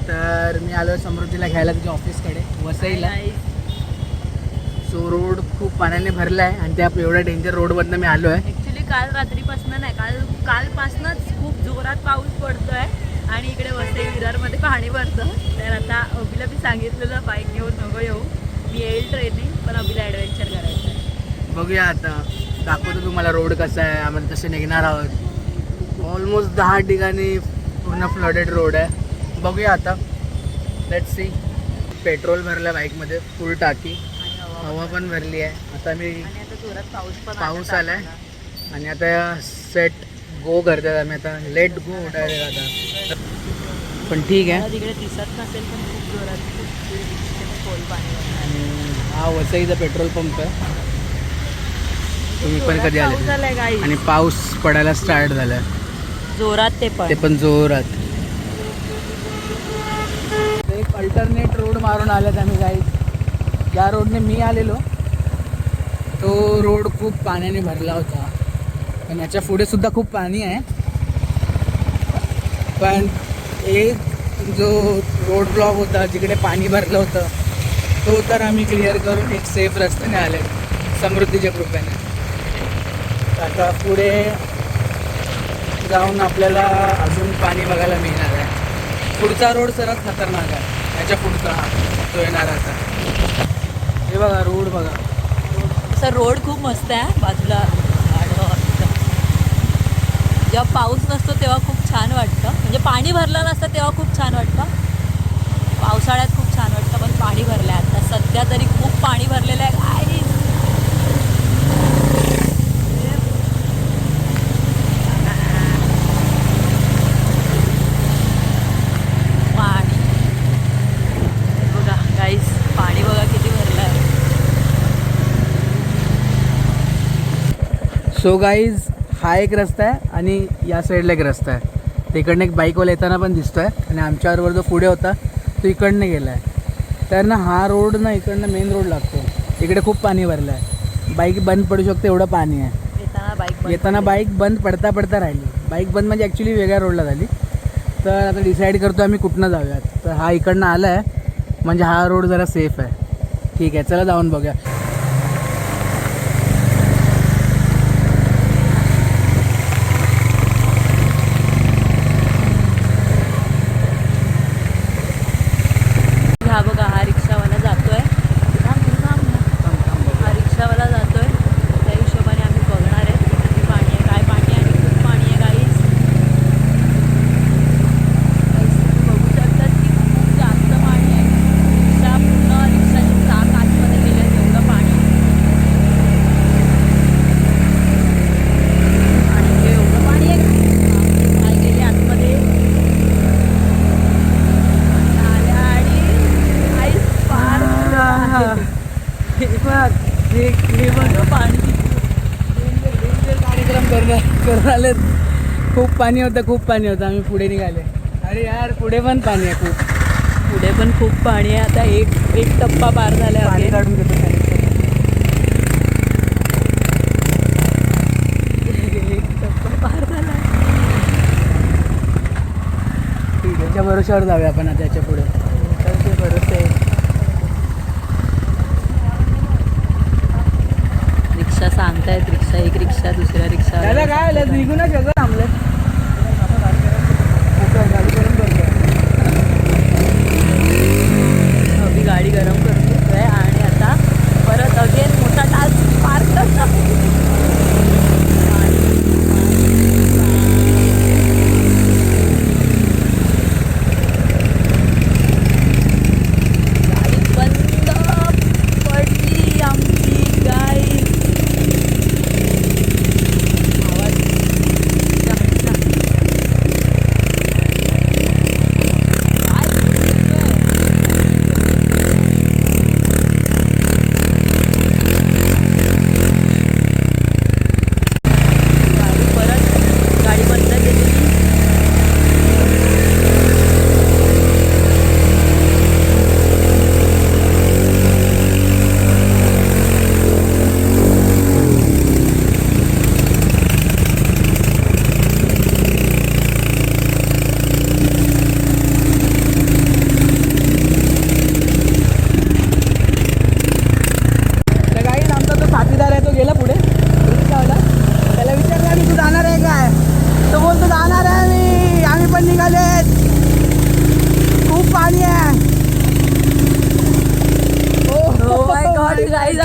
तर मी आलो समृद्धीला घ्यायला तिच्या ऑफिसकडे वसईला. सो रोड खूप पाण्याने भरला आहे आणि त्या एवढ्या डेंजर रोडवरनं मी आलो आहे. ॲक्च्युली काल रात्रीपासून नाही, कालपासूनच खूप जोरात पाऊस पडतोय आणि इकडे वसई विरारमध्ये पाणी भरतं. तर आता अभिला मी सांगितलेलं बाईक घेऊन नको येऊ, मी येईल ट्रेनिंग, पण अभिला ॲडव्हेंचर करायचं आहे. बघूया आता, दाखवतो तुम्हाला रोड कसा आहे. आम्हाला तसे निघणार आहोत. ऑलमोस्ट 10 ठिकाणी पूर्ण फ्लडेड रोड आहे. बघूया आता, लेट्स सी. पेट्रोल भरलं बाईकमध्ये, फुल टाकी, हवा पण भरली आहे. आता मी आणि आता जोरात पाऊस आला आहे आणि आता सेट गो करतात आम्ही. आता लेट गो डायरेक्ट आता. पण ठीक आहे. तिकडे दिसत नसेल पण खूप जोरात खोल पाणी. आणि हा वसईचा पेट्रोल पंप आहे. तुम्ही पण कधी आले? आणि पाऊस पडायला स्टार्ट झाला जोरात, ते पण जोरात. एक अल्टरनेट रोड मारून आल्यात आम्ही काही. ज्या रोडने मी आलेलो तो रोड खूप पाण्याने भरला होता आणि याच्या पुढे सुद्धा खूप पाणी आहे. पण एक जो रोड ब्लॉक होता जिकडे पाणी भरलं होतं तो तर आम्ही क्लिअर करून एक सेफ रस्त्याने आले समृद्धीच्या कृपेने. आता पुढे जाऊन आपल्याला अजून पाणी बघायला मिळणार आहे. पुढचा रोड सर्वात खतरनाक आहे. याच्या पुढचा तो येणार आता. हे बघा रोड बघा. असं रोड खूप मस्त आहे. बाजूला जेव्हा पाऊस नसतो तेव्हा खूप छान वाटतं, म्हणजे पाणी भरलं नसतं तेव्हा खूप छान वाटतं. पावसाळ्यात खूप छान वाटतं, पण पाणी भरलं आहे आता सध्या तरी खूप पाणी भरलेलं आहे. काय पाणी बघा गाईस, पाणी बघा किती भरलं आहे. सो गाईज, हा एक रस्ता आहे आणि या साईडला एक रस्ता आहे. तिकडनं एक बाईकवाला येताना पण दिसतो आहे आणि आमच्याबरोबर जो पुढे होता तो इकडनं गेला आहे. तर ना हा रोड ना इकडनं मेन रोड लागतो. इकडे खूप पाणी भरलं आहे. बाईक बंद पडू शकते एवढं पाणी आहे. येताना बाईक बंद पडता राहिली. बाईक बंद म्हणजे ॲक्च्युली वेगळ्या रोडला झाली. तर आता डिसाईड करतो आम्ही कुठनं जाऊयात. तर हा इकडनं आला आहे म्हणजे हा रोड जरा सेफ आहे. ठीक आहे, चला जाऊन बघूया. हा बघा, हा रिक्षावाला जातोय. हा रिक्षावाला जातोय. त्या हिशोबाने आम्ही बघणार आहे किती पाणी आहे, काय पाणी आहे. आणि खूप पाणी आहे गाईस. बघू शकतात की खूप जास्त पाणी आहे. रिक्षा पूर्ण रिक्षाची चाक आतमध्ये गेले, एवढं पाणी आणि हे एवढं पाणी आहे. काय गेले आतमध्ये पाणी कार्यक्रम करून आले. खूप पाणी होतं आम्ही पुढे निघाले. अरे यार, पुढे पण पाणी आहे खूप. पुढे पण खूप पाणी आहे. आता एक टप्पा पार झाला आहे. पाणी काढून घेतो. एक टप्पा पार झाला. ठीक आहे, त्याच्या भरोशावर जाऊया आपण आता याच्या पुढे. ते भरोसे. रिक्षा सांगतायत, रिक्षा एक रिक्षा दुसऱ्या रिक्षा. त्याला काय आलं, निघूनच सगळं थांबलं. अभी गाडी गरम करून घेतोय आणि आता परत अगेन मोठा टास्क पार करतो.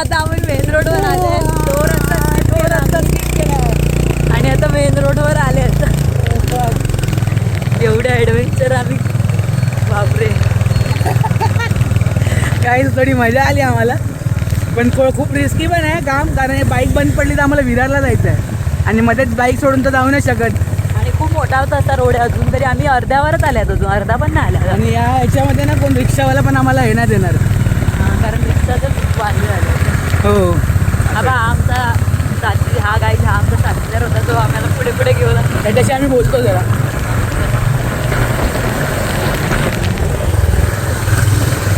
आता आम्ही मेन रोडवर आले. तो रस्ता आणि आता मेन रोडवर आले. एवढे ॲडव्हेंचर आम्ही, बापरे. काही थोडी मजा आली आम्हाला, पण खूप रिस्की पण आहे काम, कारण हे बाईक बंद पडली तर आम्हाला विरारला जायचं आहे आणि मध्येच बाईक सोडून तर जाऊ नाही शकत. आणि खूप मोठा होता असा रोड आहे. अजून तरी आम्ही अर्ध्यावरच आल्यात, अजून अर्धा पण नाही आला. आणि या ह्याच्यामध्ये ना कोण रिक्षावाला पण आम्हाला हे नाही देणार. कारण रिक्षा तर वाजली झालं. हो, आता आमचा साथी हा गाईड हा आमचा साथीदार होता, जो आम्हाला पुढे पुढे घेऊन आला. त्याच्याशी आम्ही बोलतो जरा.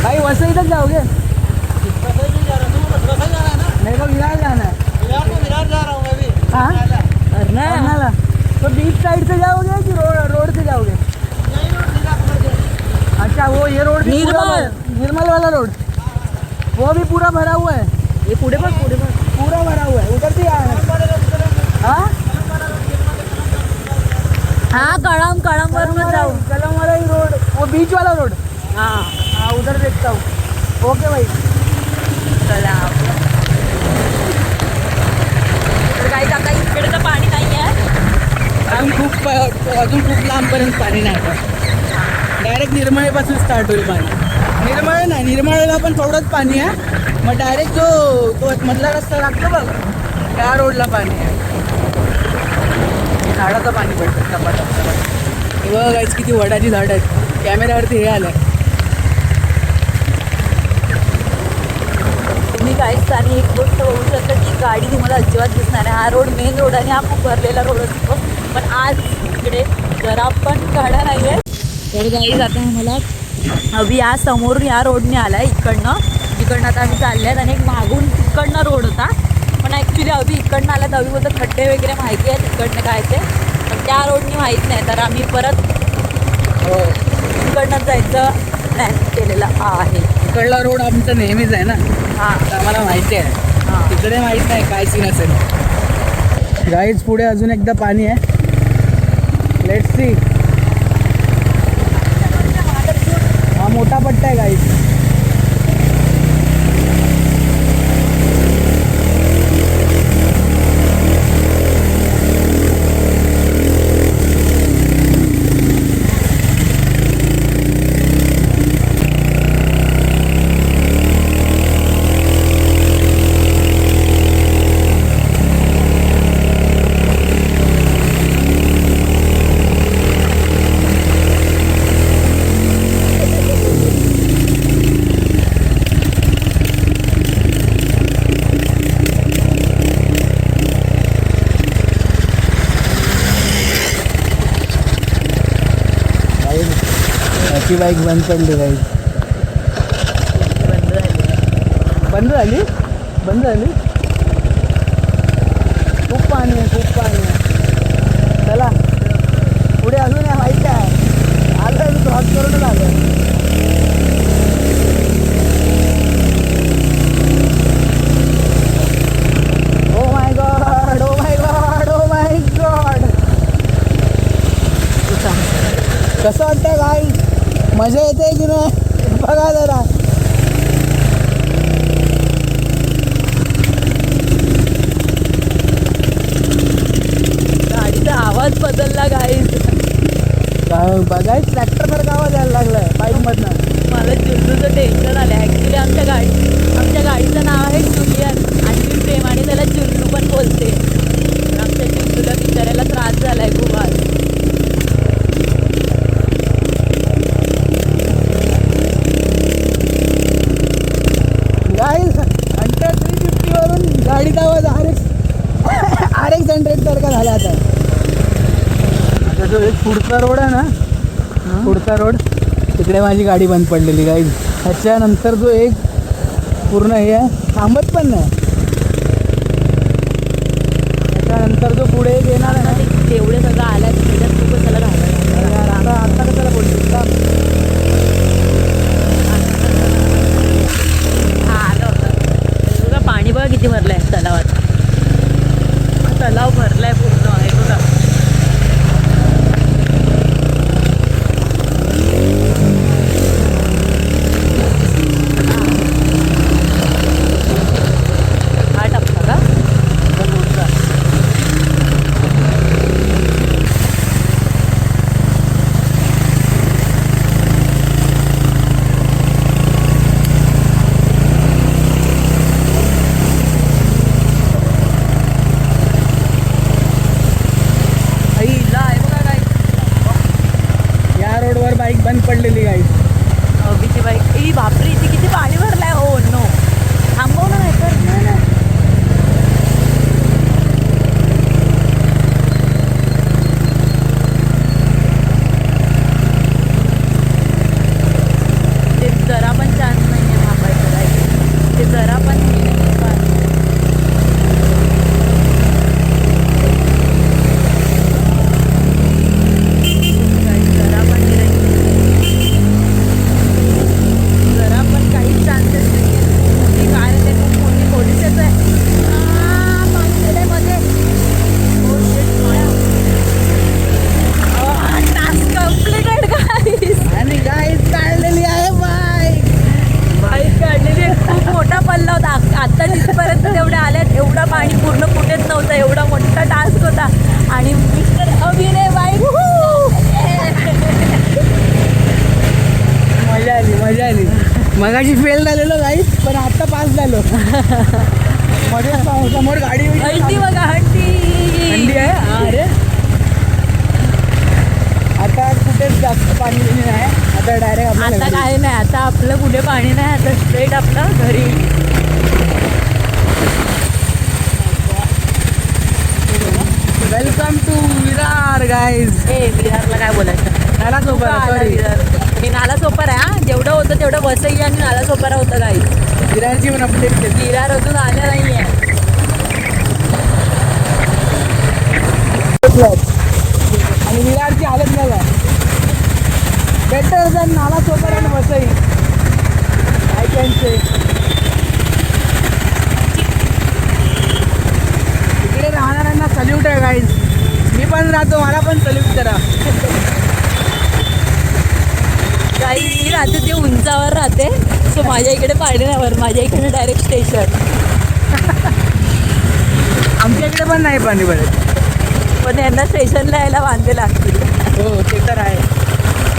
भाई वसईतच जाओगे? मेरे को विरार जाना है. हाँ अर्नाला. तो बीच साइड से जाओगे कि रोड से जाओगे? अच्छा, वो ये रोड भी निर्मल वाला रोड, वो भी पूरा भरा हुआ है. हे पुढे बघ, पुढे बघ, पूरा भरा हुआ है. उधर से आना. हाँ हाँ, कळम वरूनच जाऊ. कलम वाला ही रोड, वो बीच वाला रोड. हाँ हाँ, उधर देखता हूँ. ओके भाई, चला. तर काही काका इकडे तर पाणी नाही आहे. अजून खूप लांबपर्यंत पाणी नाही. डायरेक्ट निर्मळेपासून स्टार्ट होईल पाणी. निर्मळे नाही, निर्मळेला पण थोडंच पाणी आहे. मग डायरेक्ट जो तो मधला रस्ता लागतो बघ, त्या रोडला पाणी आहे. झाडाचं पाणी पडतं टपाटप. बघ गाईस किती वडाची झाडं आहेत. कॅमेऱ्यावरती हे आलं. तुम्ही काहीच आणि एक गोष्ट बघू शकता की गाडी तुम्हाला अजिबात दिसणार आहे. हा रोड मेन रोड आणि हा खूप भरलेला रोड असतो, पण आज इकडे जरा पण गाड्या नाही आहे. तर गाडी आता आम्हाला अभि या समोरून या रोडने आला आहे. इकडनं आता आम्ही चालले आहेत आणि एक मागून तिकडनं रोड होता, पण ॲक्च्युली अभि इकडनं आला तर अभिबद्दल खड्डे वगैरे माहिती आहे तिकडनं काय ते, पण त्या रोडनी माहीत नाही. तर आम्ही परत इकडनं जायचं प्लॅन केलेला आहे. इकडला रोड आमचा नेहमीच आहे ना. हां तर आम्हाला माहिती आहे. हां, तिकडे माहीत नाही काय सीन असेल. गाईज पुढे अजून एकदा पाणी आहे. Let's see. हा मोठा पट्टा आहे गाईज. याची बाईक बंद पडली गाईज. बंद झाली. बंद झाली. खूप पाणी आहे, खूप पाणी आहे. चला पुढे अजून आहे माहिती आहे. आलं मी क्रॉस करूनच आलं. Oh my God, oh my God, oh my God. कसं वाटतं गाईज? मजा येते की नाही बघा जरा. गाडीचा आवाज बदलला गाईज. बघायच ट्रॅक्टर सारखा आवाज यायला लागलाय बाईकमधनं. मला जुल्लूचं टेन्शन आलं. ॲक्च्युली आमच्या गाडीचं नाव आहे जुलियन आणि मी प्रेमाने त्याला जुल्लू पण बोलते. पण आमच्या जुल्लूला बिचारायला त्रास झालाय खूप आज. गाईज 350 वरून गाडीचा आवाज RX 100 सारखा झाला आता. आता जो एक पुढचा रोड आहे ना, पुढचा रोड तिकडे माझी गाडी बंद पडलेली गाईज. ह्याच्यानंतर जो एक पूर्ण हे आहे थांबत पण नाही. त्याच्यानंतर जो पुढे एक येणार आहे ना, तेवढे सगळं आलं आहे त्याच्यात तू कशाला घालायला. आता कशाला बोलतोस का? हा आलं होतं बघा. पाणी बघा किती भरलं आहे तलावात. तलाव भरला आहे पूर्ण आहे बघा. बाई बापरे इथे किती पाणी भरलंय. हो नो थांबव ना नाही तर. ते जरा पण चान्स नाही आहे थांबायचं काय. ते जरा पण जरा पण जरा पण काहीच चान्सेस नाही आहे. काय ते खूप मोठी पोलिसच आहे मध्ये. टास्क कम्प्लीटेड गाईस. आणि गाईज काढलेली आहे बाईक. बाईक काढलेली आहे. खूप मोठा पल्ला होता. आता जिथपर्यंत तेवढे आल्यात एवढं पाणी पूर्ण कुठेच नव्हतं. एवढा मोठा टास्क होता. आणि मिस्टर अभिनय बाईक मजा आली मजा आली. मगाशी फेल झालेलो गाईज पण आता पास झालो. मध्ये समोर गाडी हंडी बघा हंडी. थंडी आहे. अरे आता कुठेच जास्त पाणी नाही आहे. आता डायरेक्ट आता काय नाही. आता आपलं कुठे पाणी नाही. आता स्ट्रेट आपलं घरी. Welcome to Virar guys. ए विरारला काय बोलायचं. नाला सोपारा सॉरी मी नाला सोपारा आहे हा. जेवढं होतं तेवढं वसई आणि नाला सोपारा होतं काही. विरारची पण अपडेट केली. विरार अजून आल्या नाही आहे. आणि विरारची हालत बघा. बेटर दॅन नाला सोपारा आणि वसई. I can say. इकडे राहणाऱ्यांना सल्यूट आहे गाईज. मी पण राहतो मला पण सल्यूट करा. काही मी राहते ते उंचावर राहते. सो माझ्या इकडे पाणी नाही भरत. माझ्या इकडे डायरेक्ट स्टेशन. आमच्या इकडे पण नाही पाणी पडत. पण यांना स्टेशनला यायला वांदे लागतील. हो ते तर आहे.